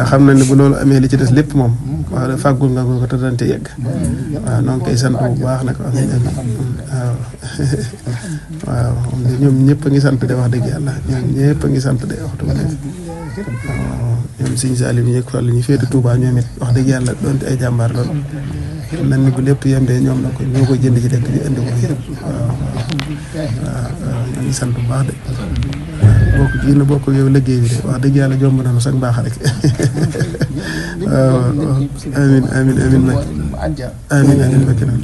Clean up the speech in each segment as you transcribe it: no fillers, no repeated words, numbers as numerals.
xam na ne bu loolu amee li ci des lépp moom wax dëgg fàggul nga ko te dante yegg waaw noo ngi koy sant bu baax nag waaw ñoom ñëpp a ngi sant de wax dëgg yàlla ñoom ñëpp a ngi sant de waxtu bu nekk ñoom Sëñ Saaliw ñu ñëpp ñu féete Touba ñoom it wax dëgg yàlla doonte ay jàmbaar lool nan ni bu lépp yem de ñoom na ko ñoo koy jënd ci dëkk bi indi ko fi waaw ñu ngi sant bu baax de bokk gi na bokk yow liggéey bi de wax dëgg yàlla jomb nañu sax mbaax rek waaw amin amin amin nag amin amin bakki na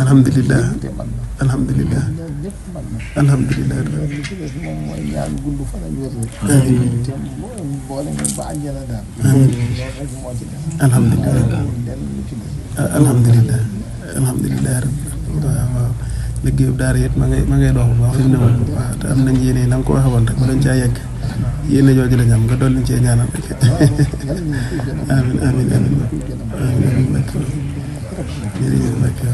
alhamdulilah alhamdulilah alhamdulilah alhamdulilah alhamdulilah alhamdulilah waaw waaw liggéeyu daara it ma ngay dox bu baax fi mu ne woon waaw te am nañ yéene na nga ko waxee woon rek ba dañ caa yegg yéene jooju la ñu am nga dolli ñu cee ñaanal rek amin amin amin amin amin bakki jërëjëf bakki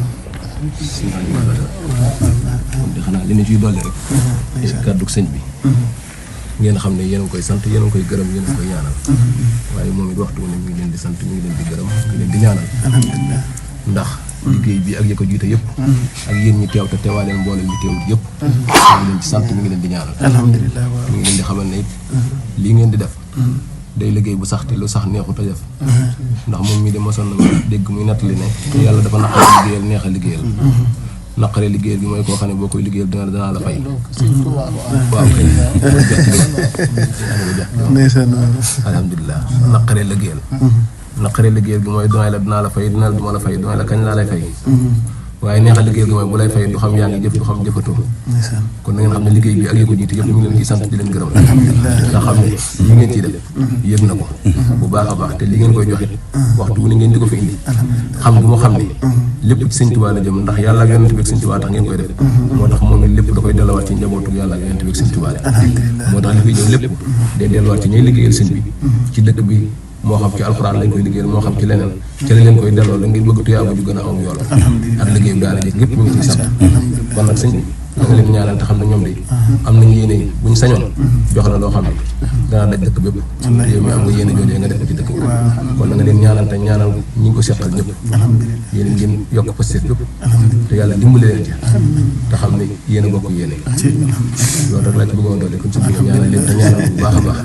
di xanaa li ñu ciy dolli rek kàddu sëñ bi ngeen xam ne yéen a ngi koy sant yéen a ngi koy gërëm yéen a ngi koy ñaanal waaye moom it waxtu ne mi ngi leen di sant mi ngi leen di gërëm mi ngi leen di ñaanal alhamdulilah ndax liggéey bi ak ya ko jiite yëpp ak yéen ñi teew te teewaaleen mboolem ñi teewul yëpp mi ngi leen di sant mi ngi leen di ñaanal alhamdulilah waaw mi ngi leen di xamal ne it lii ngeen di def day liggéey bu sax te lu sax neexut a def ndax moom mii de mosoon na dégg muy nattali ne yàlla dafa naqare liggéeyal neex a liggéeyal naqare liggéeyal gi mooy koo xam ne boo koy liggéeyal danaa la fay waaw kay alhamdulilah naqare liggéeyal naqare liggéeyal gi mooy dinaa la fay duma la fay duma la kañ laa lay fay waaye neex a liggéeyal gi mooy bu lay fay du xam yaa ngi jëf du xam jëfatoo kon na ngeen xam ne liggéey bi ak yëg ko jiite yëpp ñu ngi leen ciy sant di leen gërëm nga xam ne li ngeen ciy def yëg na ko bu baax a baax te li ngeen koy joxit waxtu bu ne ngeen di ko fi indi xam gi mu xam ne lépp ci Sëñ Tuubaa la jëm ndax yàlla ak yonent bi ak Sëñ Tuubaa tax ngeen koy def moo tax moom lépp da koy delluwaat ci njabootu yàlla ak yonent bi ak Sëñ Tuubaa moo tax li fi ñëw lépp day delluwaat ci ñuy liggéeyal sëñ bi ci dëkk bi moo xam ci alxuraan lañ koy liggéeyal moo xam ci leneen ci la leen koy delloo la ngeen bëgg tuyaaba ju gën a am yool ak liggéey bu daara jëkk ñëpp ñu ngi ciy sant kon nag sëñ bi da nga leen ñaanal te xam ne ñoom de am nañ yéene buñ sañoon jox la loo xam ne dana daj dëkk bépp yow mi am nga yéene joojee nga def ko ci dëkk bi kon na nga leen ñaanal te ñaanal ñi ngi ko seqal ñëpp yéen ngeen yokk ko seet yëpp te yàlla dimbale leen ci te xam ne yéen a bokk yéene loolu rek laa ci bëggoon doole kon si ñaanal leen te ñaanal bu baax a baax